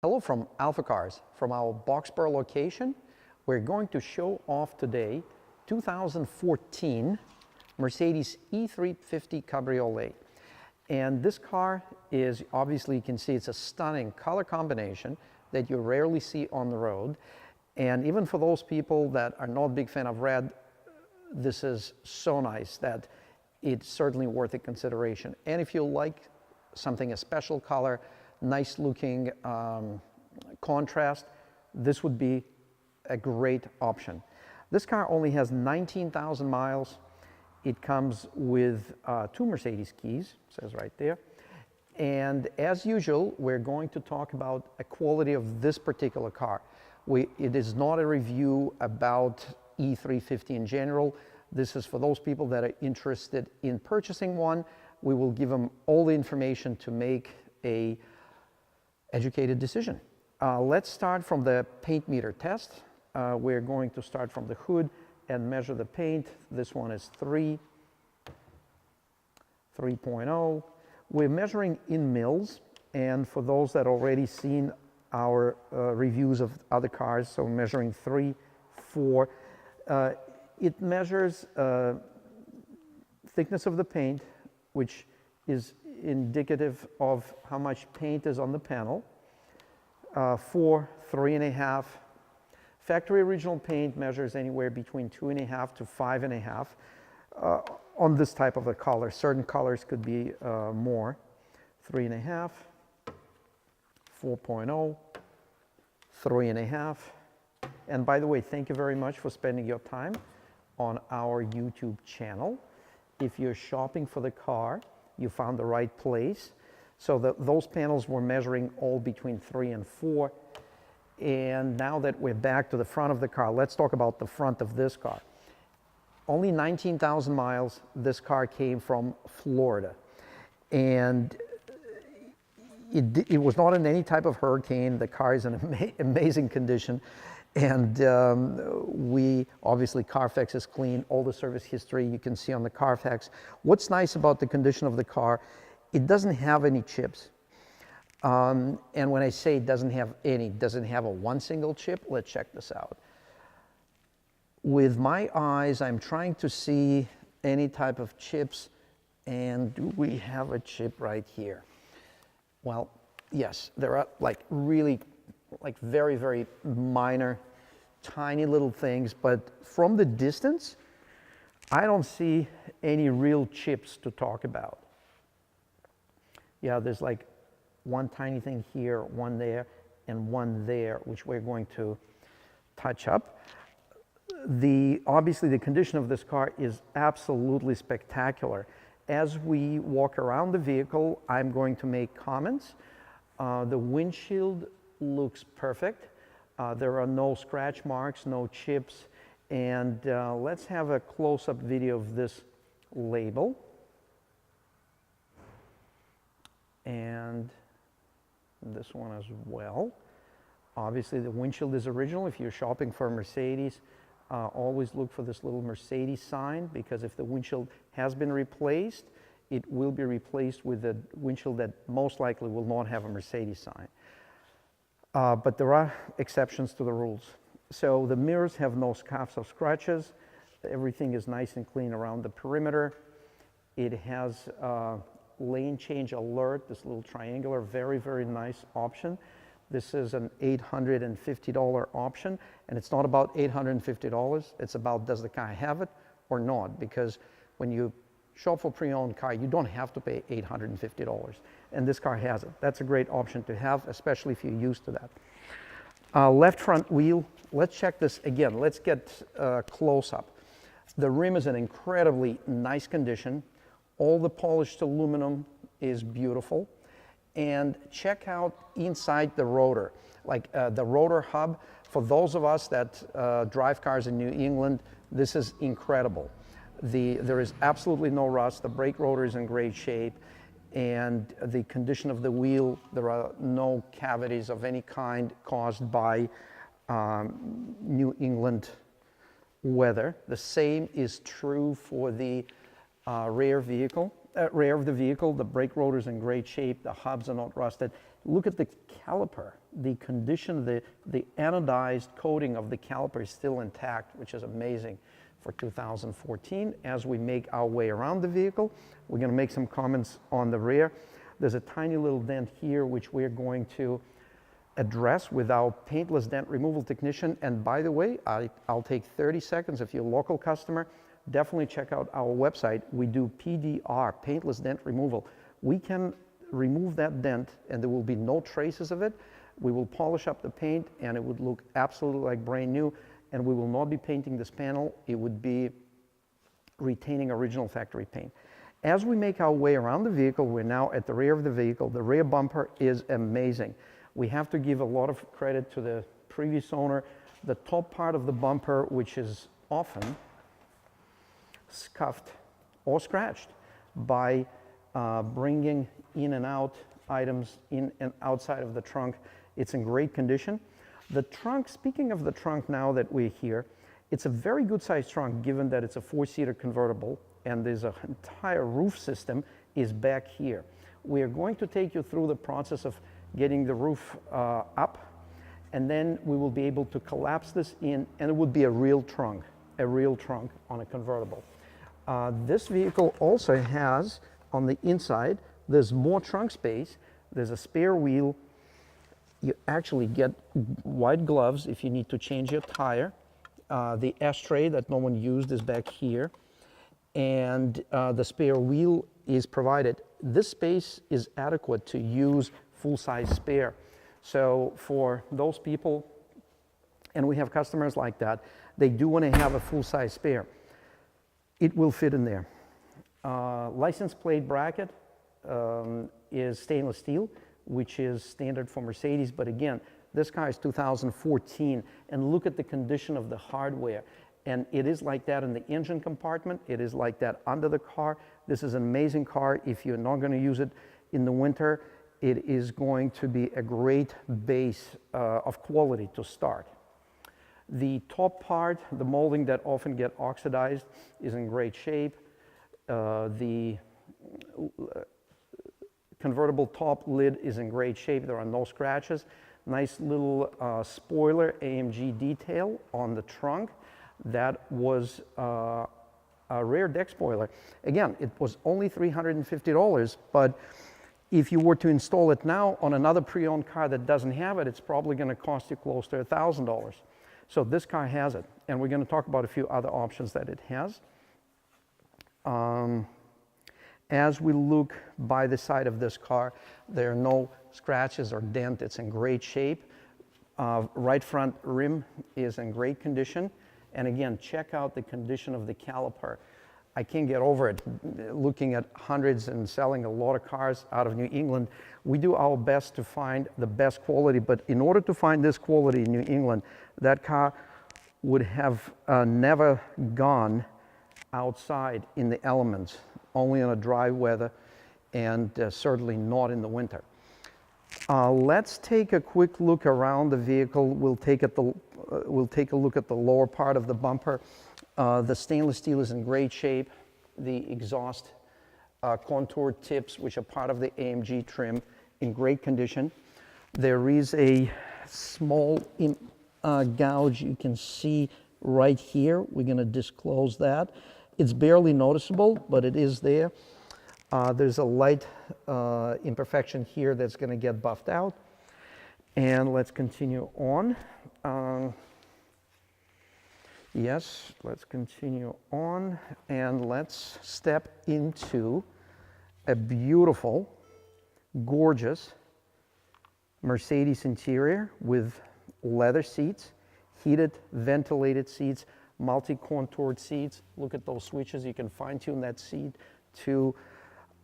Hello from AlphaCars. From our Boxborough location, we're going to show off today 2014 Mercedes E350 Cabriolet. And this car is, obviously you can see it's a stunning color combination that you rarely see on the road. And even for those people that are not a big fan of red, this is so nice that it's certainly worth a consideration. And if you like something, a special color, nice looking contrast, this would be a great option. This car only has 19,000 miles. It comes with 2 Mercedes keys, says right there. And as usual, we're going to talk about the quality of this particular car. It is not a review about E350 in general. This is for those people that are interested in purchasing one. We will give them all the information to make a educated decision. Let's start from the paint meter test. We're going to start from the hood and measure the paint. This one is 3.0. We're measuring in mils, and for those that already seen our reviews of other cars, so measuring 3, 4. It measures thickness of the paint, which is indicative of how much paint is on the panel. 4, 3.5. Factory original paint measures anywhere between 2.5 to 5.5 on this type of a color. Certain colors could be more. 3.5, 4.0, 3.5. And by the way, thank you very much for spending your time on our YouTube channel. If you're shopping for the car, you found the right place. So those panels were measuring all between 3 and 4. And now that we're back to the front of the car, let's talk about the front of this car. Only 19,000 miles. This car came from Florida. And it was not in any type of hurricane. The car is in amazing condition. And obviously Carfax is clean, all the service history you can see on the Carfax. What's nice about the condition of the car, it doesn't have any chips. And when I say it doesn't have any, it doesn't have one single chip. Let's check this out. With my eyes, I'm trying to see any type of chips, and do we have a chip right here? Well, yes, there are really very, very minor, tiny little things, but from the distance, I don't see any real chips to talk about. Yeah, there's one tiny thing here, one there, and one there, which we're going to touch up. Obviously, the condition of this car is absolutely spectacular. As we walk around the vehicle, I'm going to make comments. The windshield looks perfect. There are no scratch marks, no chips. And let's have a close-up video of this label. And this one as well. Obviously, the windshield is original. If you're shopping for a Mercedes, always look for this little Mercedes sign, because if the windshield has been replaced, it will be replaced with a windshield that most likely will not have a Mercedes sign. But there are exceptions to the rules. So the mirrors have no scuffs or scratches. Everything is nice and clean around the perimeter. It has lane change alert, this little triangular, very, very nice option. This is an $850 option, and it's not about $850. It's about, does the car have it or not? Because when you shop for pre-owned car, you don't have to pay $850, and this car has it. That's a great option to have, especially if you're used to that. Left front wheel, let's check this again. Let's get close up. The rim is in incredibly nice condition. All the polished aluminum is beautiful. And check out inside the rotor, the rotor hub. For those of us that drive cars in New England, this is incredible. There is absolutely no rust. The brake rotor is in great shape. And the condition of the wheel, there are no cavities of any kind caused by New England weather. The same is true for the rear of the vehicle. The brake rotor is in great shape. The hubs are not rusted. Look at the caliper, the condition, the anodized coating of the caliper is still intact, which is amazing for 2014. As we make our way around the vehicle, we're going to make some comments on the rear. There's a tiny little dent here, which we're going to address with our paintless dent removal technician. And by the way, I'll take 30 seconds. If you're a local customer, definitely check out our website. We do PDR, paintless dent removal. We can remove that dent and there will be no traces of it. We will polish up the paint and it would look absolutely like brand new, and we will not be painting this panel. It would be retaining original factory paint. As we make our way around the vehicle, we're now at the rear of the vehicle. The rear bumper is amazing. We have to give a lot of credit to the previous owner. The top part of the bumper, which is often scuffed or scratched by bringing in and out items in and outside of the trunk. It's in great condition. The trunk, speaking of the trunk now that we're here, it's a very good sized trunk given that it's a 4-seater convertible and there's an entire roof system is back here. We are going to take you through the process of getting the roof up, and then we will be able to collapse this in, and it would be a real trunk on a convertible. This vehicle also has, on the inside, there's more trunk space. There's a spare wheel. You actually get white gloves if you need to change your tire. The ashtray that no one used is back here. And the spare wheel is provided. This space is adequate to use full-size spare. So for those people, and we have customers like that, they do want to have a full-size spare. It will fit in there. License plate bracket is stainless steel, which is standard for Mercedes, but again, this car is 2014, and look at the condition of the hardware. And it is like that in the engine compartment, it is like that under the car. This is an amazing car. If you're not going to use it in the winter, it is going to be a great base of quality to start. The top part, the molding that often get oxidized, is in great shape. The convertible top lid is in great shape. There are no scratches. Nice little spoiler AMG detail on the trunk. That was a rear deck spoiler. Again, it was only $350, but if you were to install it now on another pre-owned car that doesn't have it, it's probably going to cost you close to $1,000. So this car has it, and we're going to talk about a few other options that it has. As we look by the side of this car, there are no scratches or dent. It's in great shape. Right front rim is in great condition. And again, check out the condition of the caliper. I can't get over it. Looking at hundreds and selling a lot of cars out of New England, we do our best to find the best quality. But in order to find this quality in New England, that car would have never gone outside in the elements, only in a dry weather, and certainly not in the winter. Let's take a quick look around the vehicle. We'll take a look at the lower part of the bumper. The stainless steel is in great shape. The exhaust contour tips, which are part of the AMG trim, in great condition. There is a small gouge you can see right here. We're going to disclose that. It's barely noticeable, but it is there. There's a light imperfection here that's going to get buffed out. And let's continue on. Yes, let's continue on, and let's step into a beautiful, gorgeous Mercedes interior with leather seats, heated, ventilated seats, multi-contoured seats. Look at those switches. You can fine-tune that seat to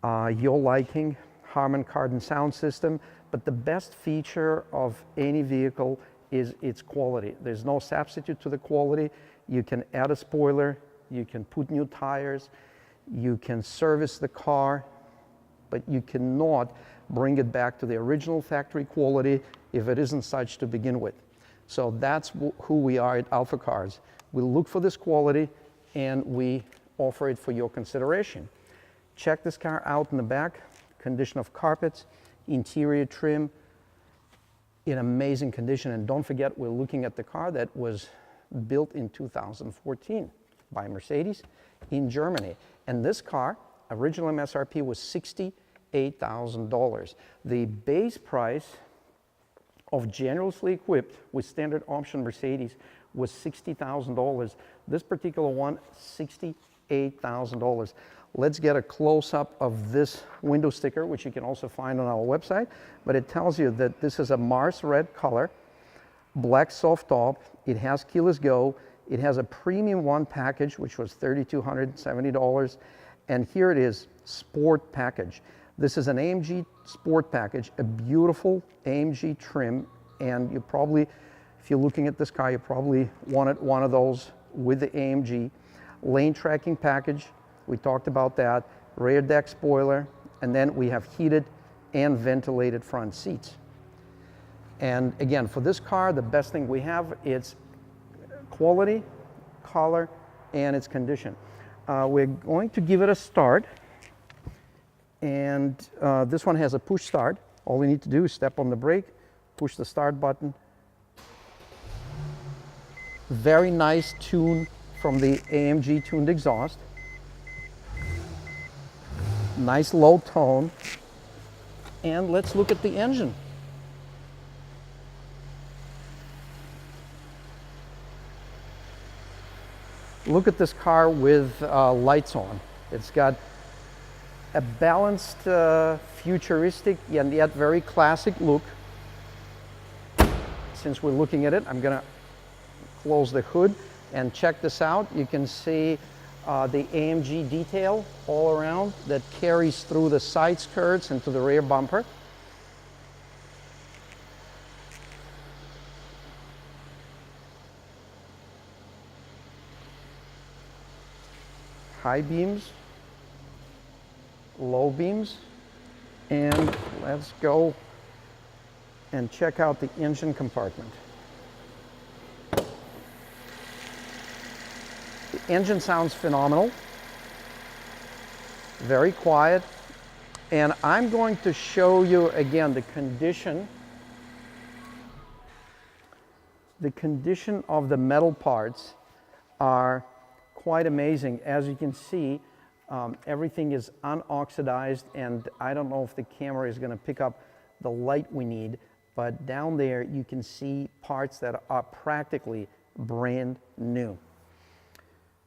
your liking. Harman Kardon sound system. But the best feature of any vehicle is its quality. There's no substitute to the quality. You can add a spoiler, you can put new tires, you can service the car, but you cannot bring it back to the original factory quality if it isn't such to begin with. So that's who we are at AlphaCars. We look for this quality and we offer it for your consideration. Check this car out in the back. Condition of carpets, interior trim, in amazing condition. And don't forget, we're looking at the car that was built in 2014 by Mercedes in Germany. And this car, original MSRP was $68,000. The base price of generously equipped with standard option Mercedes was $60,000. This particular one, $68,000. Let's get a close-up of this window sticker, which you can also find on our website. But it tells you that this is a Mars red color, black soft top. It has keyless go. It has a premium one package, which was $3,270. And here it is, sport package. This is an AMG sport package, a beautiful AMG trim. And you probably, if you're looking at this car, you probably wanted one of those with the AMG. Lane tracking package, we talked about that. Rear deck spoiler, and then we have heated and ventilated front seats. And again, for this car, the best thing we have, it's quality, color, and its condition. We're going to give it a start. And this one has a push start. All we need to do is step on the brake, push the start button. Very nice tune from the AMG tuned exhaust. Nice low tone. And let's look at the engine. Look at this car with lights on. It's got a balanced, futuristic, and yet very classic look. Since we're looking at it, I'm gonna close the hood and check this out. You can see the AMG detail all around that carries through the side skirts and to the rear bumper. High beams, low beams, and let's go and check out the engine compartment. The engine sounds phenomenal, very quiet, and I'm going to show you again the condition of the metal parts are quite amazing. As you can see, everything is unoxidized, and I don't know if the camera is going to pick up the light we need, but down there you can see parts that are practically brand new,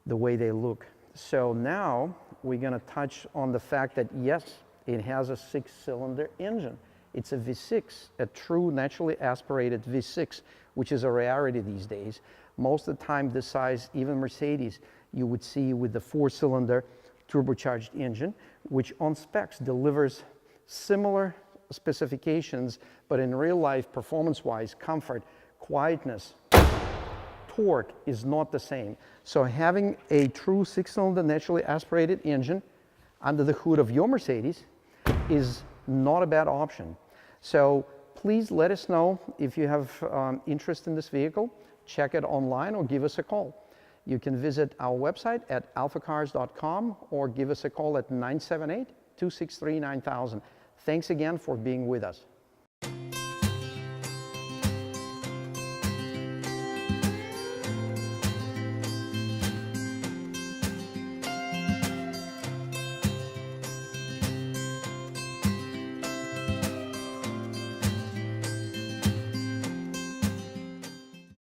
the way they look. So now we're going to touch on the fact that yes, it has a 6-cylinder engine. It's a V6, a true naturally aspirated V6, which is a rarity these days. Most of the time this size, even Mercedes, you would see with the 4-cylinder turbocharged engine, which on specs delivers similar specifications, but in real life, performance-wise, comfort, quietness, torque is not the same. So having a true 6-cylinder naturally aspirated engine under the hood of your Mercedes is not a bad option. So please let us know if you have interest in this vehicle. Check it online or give us a call. You can visit our website at alphacars.com or give us a call at 978-263-9000. Thanks again for being with us.